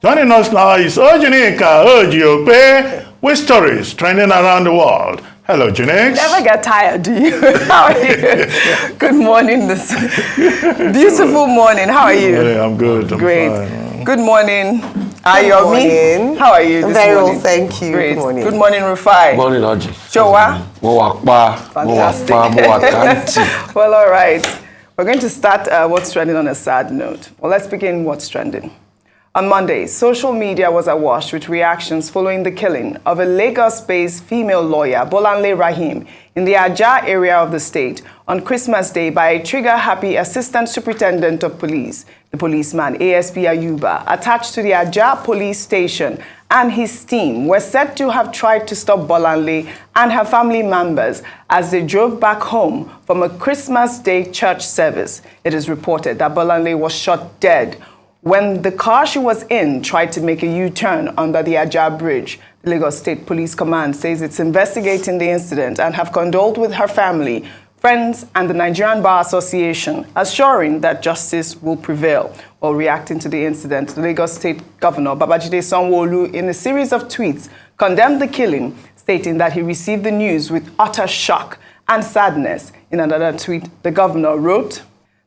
Joining us now is Ojinika Okpe with stories trending around the world. Hello, Jinex. Never get tired, do you? How are you? Good morning. This beautiful morning. How are you? Yeah, I'm good. Great. Fine. Good morning, Ayomi. How are you this Very morning? well, thank you. Great. Good morning. Good morning, Rufai. Good morning, Oji. Jowa. Fantastic. Well, all right. We're going to start what's trending on a sad note. Well, let's begin what's trending. On Monday, social media was awash with reactions following the killing of a Lagos-based female lawyer, Bolanle Rahim, in the Ajah area of the state on Christmas Day by a trigger-happy assistant superintendent of police, the policeman ASP Ayuba, attached to the Ajah police station, and his team were said to have tried to stop Bolanle and her family members as they drove back home from a Christmas Day church service. It is reported that Bolanle was shot dead when the car she was in tried to make a U-turn under the Ajah Bridge. The Lagos State Police Command says it's investigating the incident and have condoled with her family, friends, and the Nigerian Bar Association, assuring that justice will prevail. While reacting to the incident, the Lagos State Governor, Babajide Sanwo-Olu, in a series of tweets, condemned the killing, stating that he received the news with utter shock and sadness. In another tweet, the governor wrote,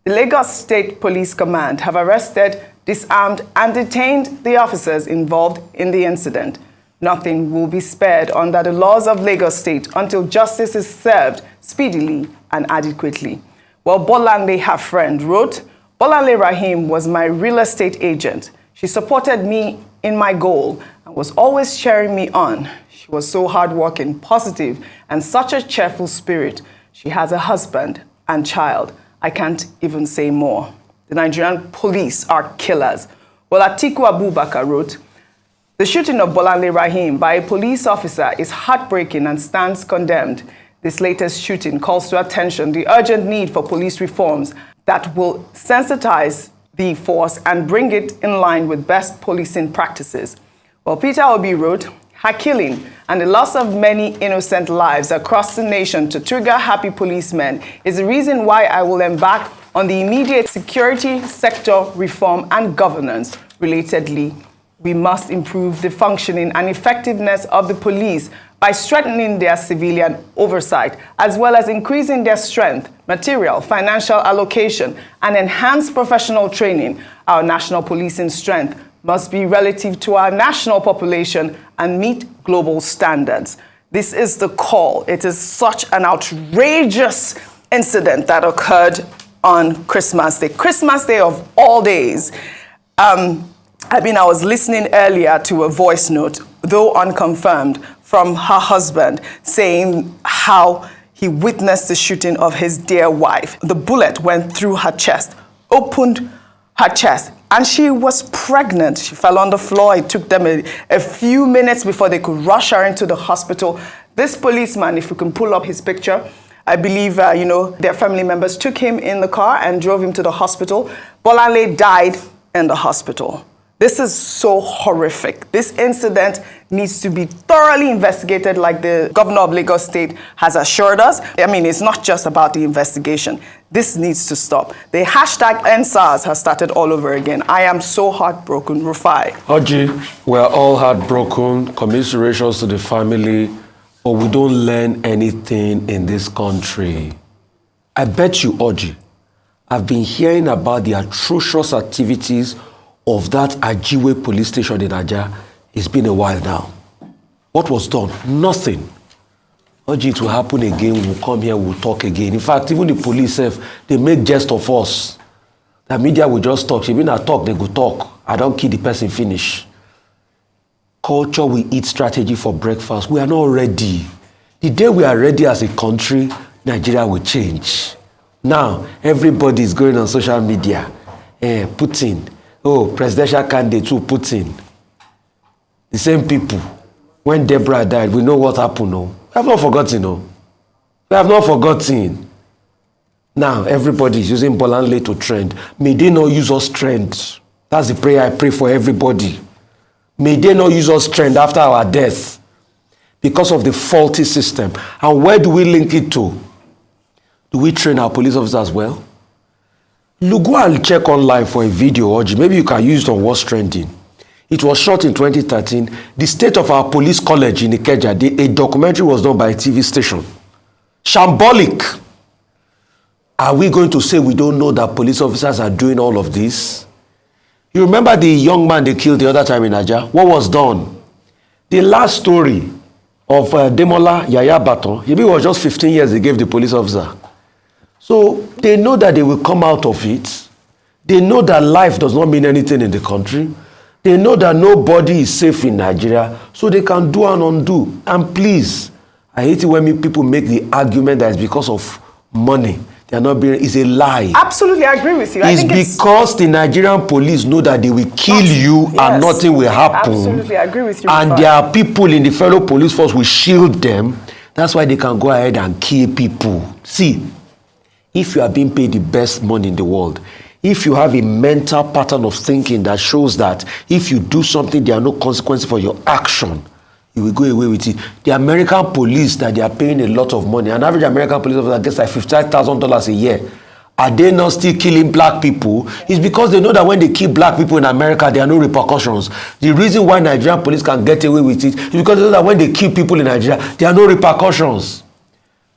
"The Lagos State Police Command have arrested, disarmed, and detained the officers involved in the incident. Nothing will be spared under the laws of Lagos State until justice is served speedily and adequately." Well, Bolanle, her friend, wrote, "Bolanle Rahim was my real estate agent. She supported me in my goal and was always cheering me on. She was so hardworking, positive, and such a cheerful spirit. She has a husband and child. I can't even say more. The Nigerian police are killers." Well, Atiku Abubakar wrote, "The shooting of Bolanle Rahim by a police officer is heartbreaking and stands condemned. This latest shooting calls to attention the urgent need for police reforms that will sensitize the force and bring it in line with best policing practices." Well, Peter Obi wrote, "Her killing and the loss of many innocent lives across the nation to trigger happy policemen is the reason why I will embark on the immediate security sector reform and governance. Relatedly, we must improve the functioning and effectiveness of the police by strengthening their civilian oversight, as well as increasing their strength, material, financial allocation, and enhanced professional training. Our national policing strength must be relative to our national population and meet global standards." This is the call. It is such an outrageous incident that occurred on Christmas Day of all days. I was listening earlier to a voice note, though unconfirmed, from her husband saying how he witnessed the shooting of his dear wife. The bullet went through her chest, opened her chest, and she was pregnant. She fell on the floor. It took them a few minutes before they could rush her into the hospital. This policeman, if you can pull up his picture, I believe, their family members took him in the car and drove him to the hospital. Bolanle died in the hospital. This is so horrific. This incident needs to be thoroughly investigated, like the governor of Lagos State has assured us. I mean, it's not just about the investigation. This needs to stop. The hashtag #EndSARS has started all over again. I am so heartbroken, Rufai. Oji, we're all heartbroken. Commiserations to the family, but we don't learn anything in this country. I bet you, Oji, I've been hearing about the atrocious activities of that Ajiwe police station in Ajah. It's been a while now. What was done? Nothing. Oji, it will happen again. We'll come here, we'll talk again. In fact, even the police, they make jest of us. The media will just talk. Even I talk, they go talk. I don't kill the person, finish. Culture, we eat strategy for breakfast. We are not ready. The day we are ready as a country, Nigeria will change. Now, everybody is going on social media. Putin. Oh, presidential candidate too, Putin. The same people. When Deborah died, we know what happened. No? We have not forgotten. No? We have not forgotten. Now, everybody is using Bolanle to trend. May they not use us trend. That's the prayer I pray for everybody. May they not use us trend after our death because of the faulty system. And where do we link it to? Do we train our police officers well? Look, go and check online for a video, or maybe you can use it on what's trending. It was shot in 2013. The state of our police college in Ikeja, a documentary was done by a TV station. Shambolic. Are we going to say we don't know that police officers are doing all of this? You remember the young man they killed the other time in Niger? What was done? The last story of Demola Yaya Baton, he was just 15 years they gave the police officer. So they know that they will come out of it. They know that life does not mean anything in the country. They know that nobody is safe in Nigeria, so they can do and undo. And please, I hate it when people make the argument that it's because of money. They are not being, it's a lie. Absolutely, I agree with you. It's because the Nigerian police know that they will kill you and nothing will happen. Absolutely, I agree with you. And there are people in the fellow police force will shield them. That's why they can go ahead and kill people. See, if you are being paid the best money in the world, if you have a mental pattern of thinking that shows that if you do something, there are no consequences for your action, you will go away with it. The American police that they are paying a lot of money, an average American police officer gets like $55,000 a year. Are they not still killing black people? It's because they know that when they kill black people in America, there are no repercussions. The reason why Nigerian police can get away with it is because they know that when they kill people in Nigeria, there are no repercussions.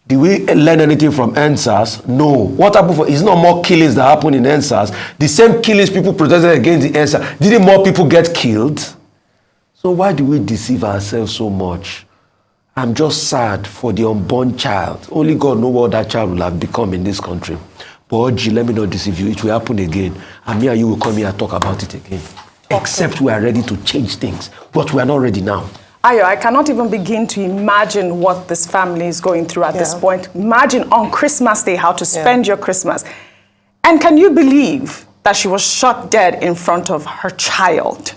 Did we learn anything from NSAS? No. What happened it's not more killings that happen in NSAS. The same killings people protested against the NSAS. Didn't more people get killed? So why do we deceive ourselves so much? I'm just sad for the unborn child. Only God knows what that child will have become in this country. But Oji, let me not deceive you. It will happen again. And me and you will come here and talk about it again. Okay. Except we are ready to change things. But we are not ready now. Ayo, I cannot even begin to imagine what this family is going through at this point. Imagine on Christmas Day how to spend your Christmas. And can you believe that she was shot dead in front of her child?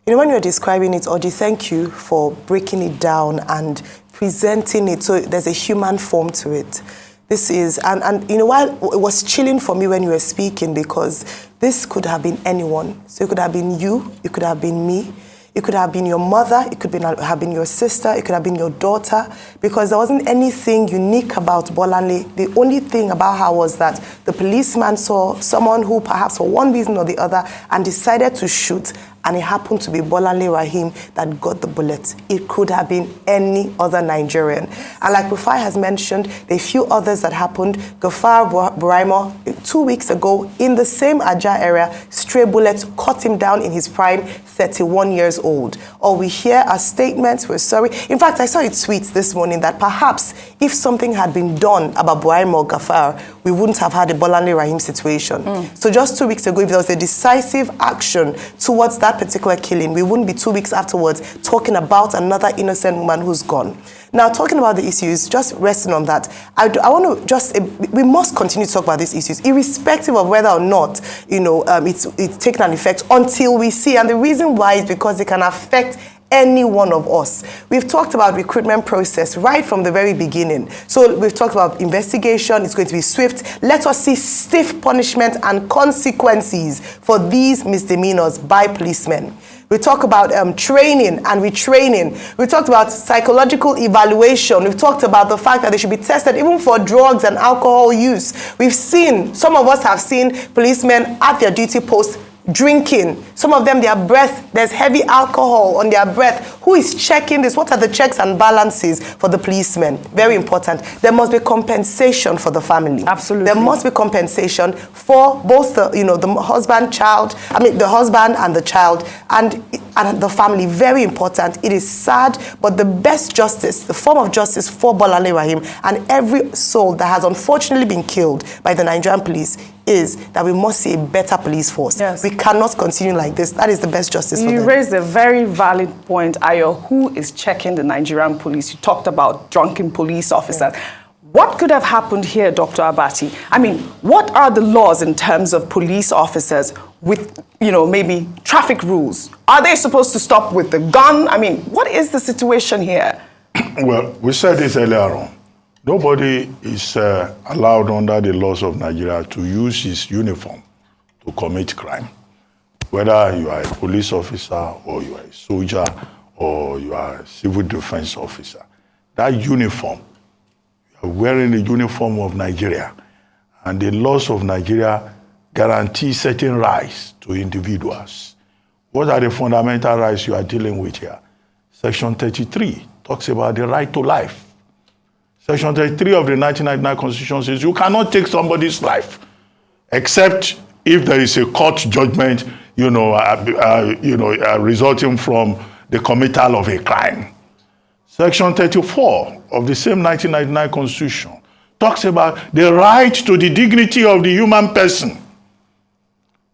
You know, when you're describing it, Oji, thank you for breaking it down and presenting it so there's a human form to it. This is, and you know, while it was chilling for me when you were speaking, because this could have been anyone. So it could have been you, it could have been me, it could have been your mother, it could have been your sister, it could have been your daughter, because there wasn't anything unique about Bolanle. The only thing about her was that the policeman saw someone who perhaps for one reason or the other and decided to shoot, and it happened to be Bolanle Rahim that got the bullet. It could have been any other Nigerian. And like Rufai has mentioned, there are a few others that happened. Gafar Buraimo, 2 weeks ago, in the same Ajah area, stray bullets cut him down in his prime, 31 years old. All we hear are statements, we're sorry. In fact, I saw a tweet this morning that perhaps if something had been done about Buraimo or Gafar, we wouldn't have had a Bolanle Rahim situation. So just 2 weeks ago, if there was a decisive action towards that particular killing, we wouldn't be 2 weeks afterwards talking about another innocent woman who's gone. Now, talking about the issues, just resting on that, I want to just, we must continue to talk about these issues, irrespective of whether or not, you know, it's taken an effect until we see. And the reason why is because it can affect any one of us. We've talked about recruitment process right from the very beginning. So we've talked about investigation. It's going to be swift. Let us see stiff punishment and consequences for these misdemeanors by policemen. We talk about training and retraining. We talked about psychological evaluation. We've talked about the fact that they should be tested even for drugs and alcohol use. We've seen, some of us have seen policemen at their duty post drinking. Some of them, their breath, there's heavy alcohol on their breath. Who is checking this? What are the checks and balances for the policemen? Very important. There must be compensation for the family. Absolutely. There must be compensation for both the, you know, the husband, the husband and the child and the family. Very important. It is sad, but the best justice, the form of justice for Bolanle Rahim and every soul that has unfortunately been killed by the Nigerian police is that we must see a better police force. Yes. We cannot continue like this. That is the best justice for them. You raised a very valid point, Ayo. Who is checking the Nigerian police? You talked about drunken police officers. Yeah. What could have happened here, Dr. Abati? I mean, what are the laws in terms of police officers with, you know, maybe traffic rules? Are they supposed to stop with the gun? I mean, what is the situation here? Well, we said this earlier on. Nobody is allowed under the laws of Nigeria to use his uniform to commit crime. Whether you are a police officer or you are a soldier or you are a civil defense officer. That uniform, you are wearing the uniform of Nigeria, and the laws of Nigeria guarantee certain rights to individuals. what are the fundamental rights you are dealing with here? Section 33 talks about the right to life. Section 33 of the 1999 Constitution says you cannot take somebody's life except if there is a court judgment, resulting from the committal of a crime. Section 34 of the same 1999 Constitution talks about the right to the dignity of the human person.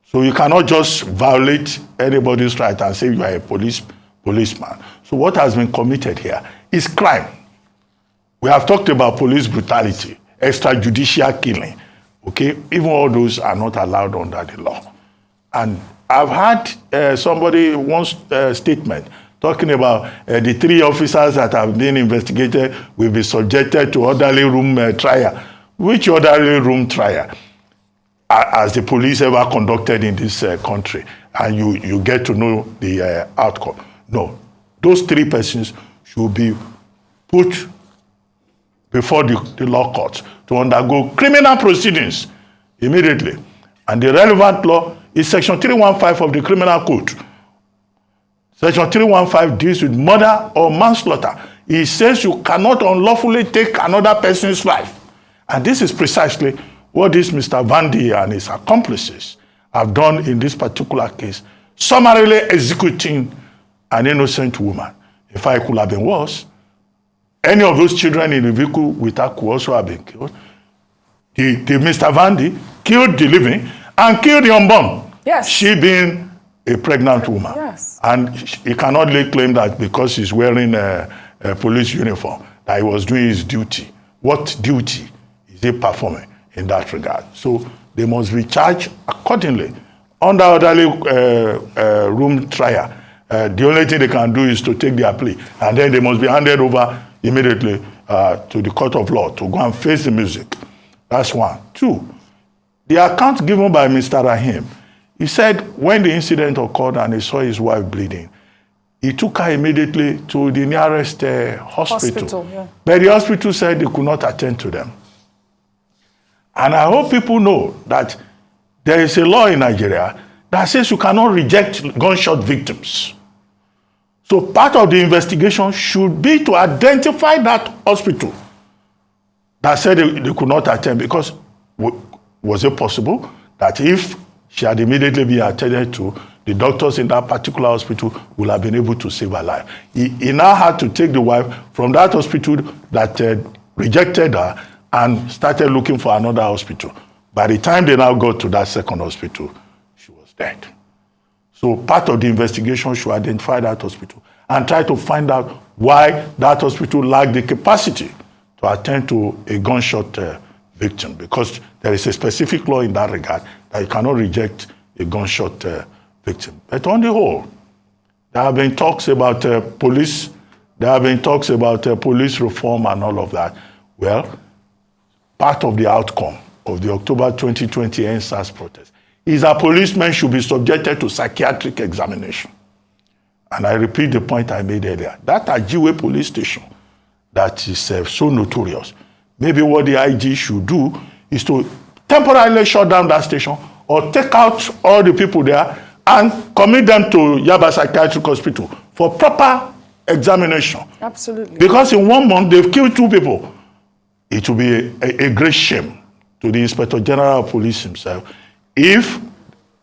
So you cannot just violate anybody's right and say you are a policeman. So what has been committed here is crime. We have talked about police brutality, extrajudicial killing. Okay, even all those are not allowed under the law. And I've had somebody once statement talking about the 3 officers that have been investigated will be subjected to orderly room trial. Which orderly room trial has the police ever conducted in this country? And you get to know the outcome. No, those 3 persons should be put before the law courts to undergo criminal proceedings immediately. And the relevant law is Section 315 of the Criminal Code. Section 315 deals with murder or manslaughter. It says you cannot unlawfully take another person's life. And this is precisely what this Mr. Vandy and his accomplices have done in this particular case, summarily executing an innocent woman. In fact, it could have been worse. Any of those children in the vehicle with her could also have been killed. The Mr. Vandy killed the living and killed the unborn. Yes. She being a pregnant woman. Yes. And he cannot lay claim that because he's wearing a police uniform, that he was doing his duty. What duty is he performing in that regard? So they must be charged accordingly. Under orderly room trial, the only thing they can do is to take their plea. And then they must be handed over immediately to the court of law to go and face the music. That's 1. 2, the account given by Mr. Rahim, he said when the incident occurred and he saw his wife bleeding, he took her immediately to the nearest hospital. Yeah. But the hospital said they could not attend to them. And I hope people know that there is a law in Nigeria that says you cannot reject gunshot victims. So part of the investigation should be to identify that hospital that said they could not attend, because was it possible that if she had immediately been attended to, the doctors in that particular hospital would have been able to save her life? He now had to take the wife from that hospital that rejected her and started looking for another hospital. By the time they now got to that second hospital, she was dead. So part of the investigation should identify that hospital and try to find out why that hospital lacked the capacity to attend to a gunshot victim, because there is a specific law in that regard that you cannot reject a gunshot victim. But on the whole, there have been talks about police reform and all of that. Well, part of the outcome of the October 2020 NSAS protest is that policemen should be subjected to psychiatric examination. And I repeat the point I made earlier. That Ajiwe police station that is so notorious, maybe what the IG should do is to temporarily shut down that station or take out all the people there and commit them to Yaba Psychiatric Hospital for proper examination. Absolutely. Because in 1 month, they've killed 2 people. It will be a great shame to the Inspector General of Police himself if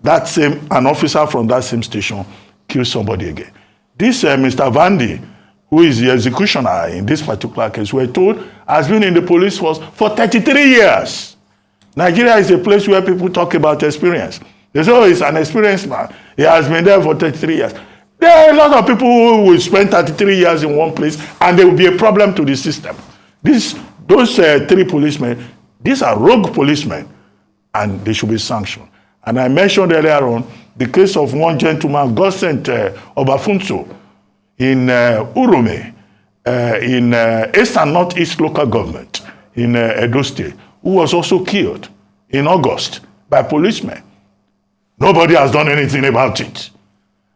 an officer from that same station kills somebody again. This Mr. Vandy, who is the executioner in this particular case, we're told has been in the police force for 33 years. Nigeria is a place where people talk about experience. They say, oh, he's an experienced man. He has been there for 33 years. There are a lot of people who will spend 33 years in one place and there will be a problem to the system. Those 3 policemen, these are rogue policemen, and they should be sanctioned. And I mentioned earlier on the case of one gentleman, Godsent Obafunso, in Urume, in East and Northeast local government in Edo State, who was also killed in August by policemen. Nobody has done anything about it.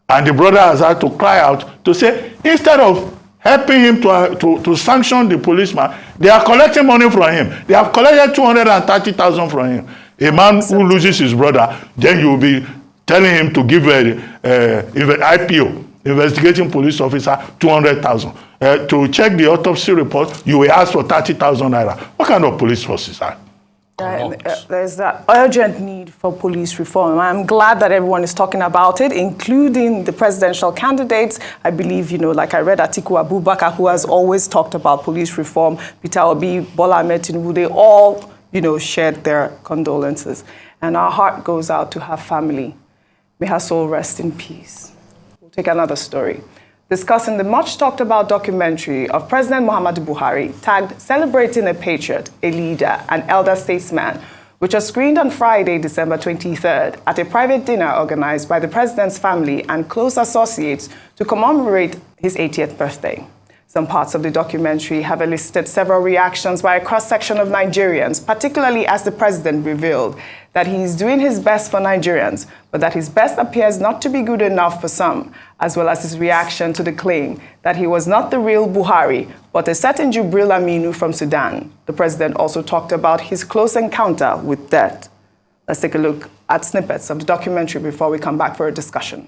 And the brother has had to cry out to say, instead of helping him to sanction the policeman, they are collecting money from him. They have collected 230,000 from him. A man who loses his brother, then you will be telling him to give IPO, investigating police officer, 200,000. To check the autopsy report, you will ask for 30,000 naira. What kind of police force is that? There's that urgent need for police reform. I'm glad that everyone is talking about it, including the presidential candidates. I believe, like I read Atiku Abubakar, who has always talked about police reform, Peter Obi, Bola Ahmed Tinubu, they all, shared their condolences. And our heart goes out to her family. May her soul rest in peace. We'll take another story. Discussing the much-talked-about documentary of President Mohammadu Buhari, tagged Celebrating a Patriot, a Leader, an Elder Statesman, which was screened on Friday, December 23rd, at a private dinner organized by the president's family and close associates to commemorate his 80th birthday. Some parts of the documentary have elicited several reactions by a cross-section of Nigerians, particularly as the president revealed that he is doing his best for Nigerians, but that his best appears not to be good enough for some, as well as his reaction to the claim that he was not the real Buhari, but a certain Jibril Aminu from Sudan. The president also talked about his close encounter with death. Let's take a look at snippets of the documentary before we come back for a discussion.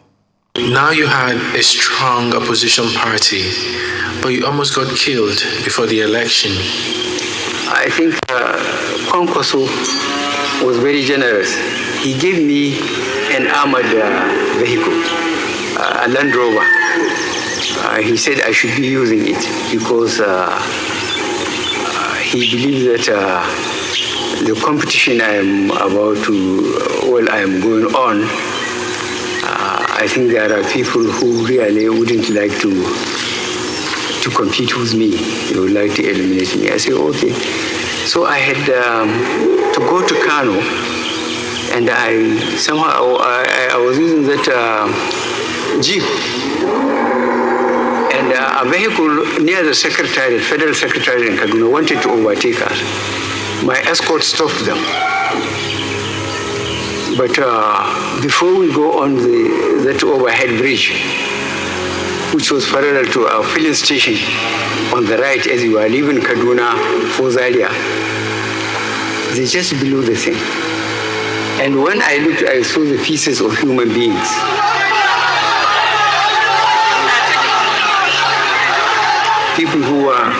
Now you had a strong opposition party, but you almost got killed before the election. I think Kwankwaso was very generous. He gave me an armored vehicle, a Land Rover. He said I should be using it because he believes that the competition I am going on, I think there are people who really wouldn't like to compete with me. They would like to eliminate me. I said, okay. So I had to go to Kano, and I was using that Jeep. And a vehicle near the secretariat, federal secretariat in Kaduna, wanted to overtake us. My escort stopped them. But before we go on that overhead bridge, which was parallel to our filling station on the right as you are leaving Kaduna for Zaria, they just blew the thing. And when I looked, I saw the pieces of human beings. People who are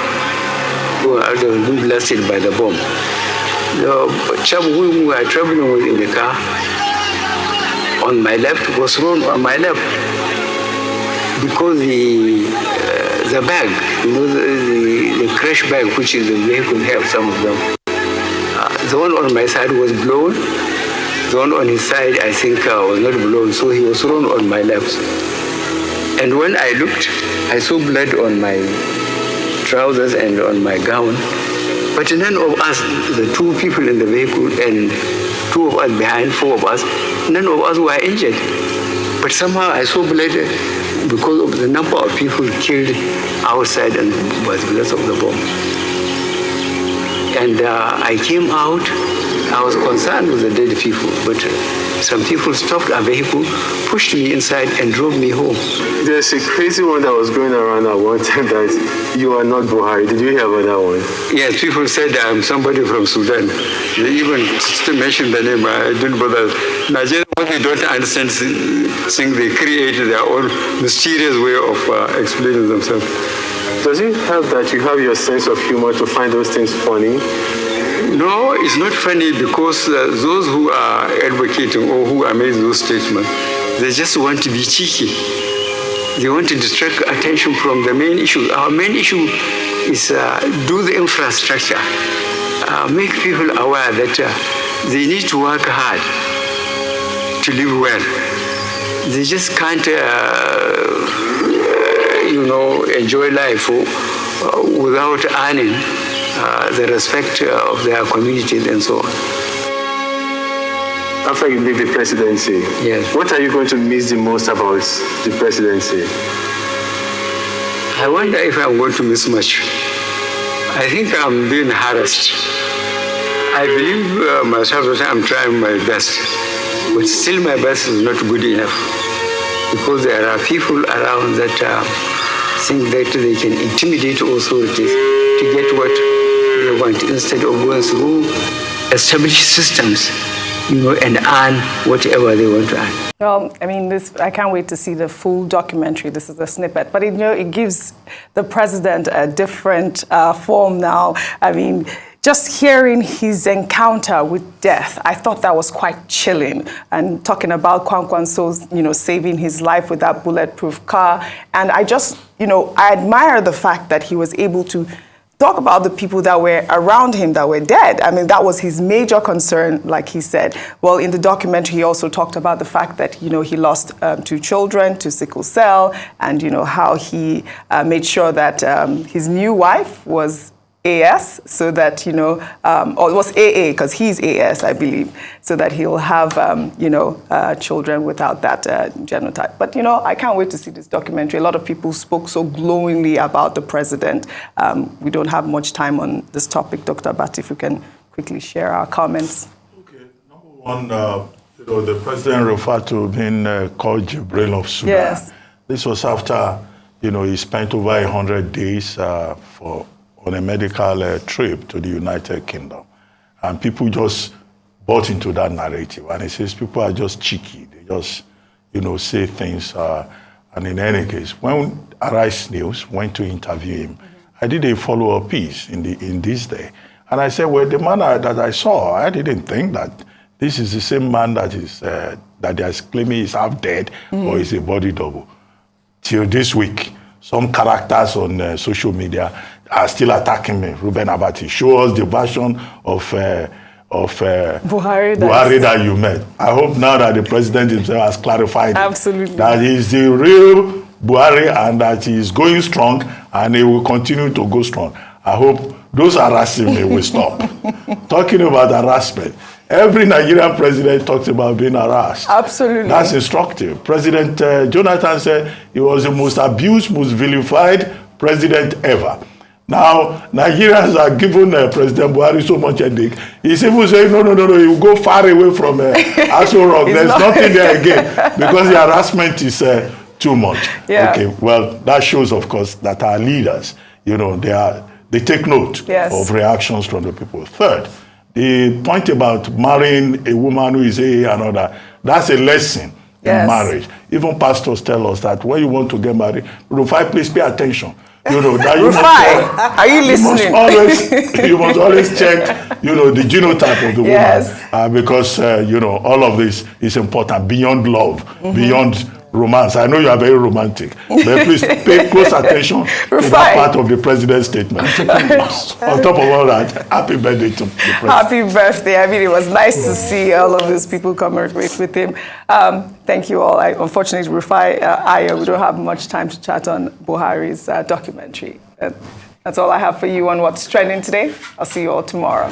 being blasted by the bomb. The chap whom we were traveling with in the car, on my left, was thrown on my left because the bag, the crash bag, which is the vehicle have some of them. The one on my side was blown. The one on his side, I think, was not blown, so he was thrown on my left. And when I looked, I saw blood on my trousers and on my gown. But none of us, the two people in the vehicle and two of us behind, four of us, none of us were injured. But somehow I saw blood because of the number of people killed outside and was because of the bomb. And I came out, I was concerned with the dead people, but some people stopped our vehicle, pushed me inside and drove me home. There's a crazy one that was going around at one time that you are not Buhari. Did you hear about that one? Yes, people said I'm somebody from Sudan. They even mentioned the name. I didn't bother. Nigerians, what they don't understand, think they created their own mysterious way of explaining themselves. Does it help that you have your sense of humor to find those things funny? No, it's not funny because those who are advocating or who are making those statements, they just want to be cheeky. They want to distract attention from the main issue. Our main issue is do the infrastructure, make people aware that they need to work hard to live well. They just can't, enjoy life without earning the respect of their communities and so on. After you leave the presidency, yes, what are you going to miss the most about the presidency? I wonder if I'm going to miss much. I think I'm being harassed. I believe myself that I'm trying my best, but still my best is not good enough because there are people around that think that they can intimidate authorities to get what they want instead of going through established systems and earn whatever they want to earn. Well, I mean, I can't wait to see the full documentary. This is a snippet, but it gives the president a different form now. I mean, just hearing his encounter with death, I thought that was quite chilling. And talking about Kwankwanso's, saving his life with that bulletproof car. And I just, I admire the fact that he was able to talk about the people that were around him that were dead. I mean, that was his major concern, like he said. Well, in the documentary, he also talked about the fact that, he lost 2 children to sickle cell and, how he made sure that his new wife was AS, so that, or it was AA, because he's AS, I believe, so that he'll have, children without that genotype. But, I can't wait to see this documentary. A lot of people spoke so glowingly about the president. We don't have much time on this topic, Dr. Bat, if we can quickly share our comments. Okay, number one, the president referred to being called Jibril of Sudan. Yes. This was after, he spent over 100 days on a medical trip to the United Kingdom. And people just bought into that narrative. And he says people are just cheeky. They just, say things. And in any case, when Arise News went to interview him, I did a follow-up piece in this day. And I said, well, the man that I saw, I didn't think that this is the same man that is that they are claiming is half dead or is a body double. Till this week, some characters on social media are still attacking me. Ruben Abati, show us the version of Buhari that you met. I hope now that the president himself has clarified Absolutely. that he's the real Buhari and that he is going strong and he will continue to go strong. I hope those harassing me will stop. Talking about harassment, every Nigerian president talks about being harassed. Absolutely. That's instructive. President Jonathan said he was the most abused, most vilified president ever. Now, Nigerians are giving President Buhari so much headache. He's even saying, no, he will go far away from Aso Rock. There's nothing there again because the harassment is too much. Yeah. Okay, well, that shows, of course, that our leaders, they take note of reactions from the people. Third, the point about marrying a woman who is AA and all that, that's a lesson in marriage. Even pastors tell us that when you want to get married, Rufai, please pay attention. That Rufai, are you listening? You must always check, the genotype of the woman. Because, all of this is important beyond love, beyond romance. I know you are very romantic, but please pay close attention to that part of the president's statement. On top of all that, happy birthday to the president. Happy birthday. I mean, it was nice to see all of those people commemorate with him. Thank you all. Unfortunately, Rufai, we don't have much time to chat on Buhari's documentary. That's all I have for you on What's Trending today. I'll see you all tomorrow.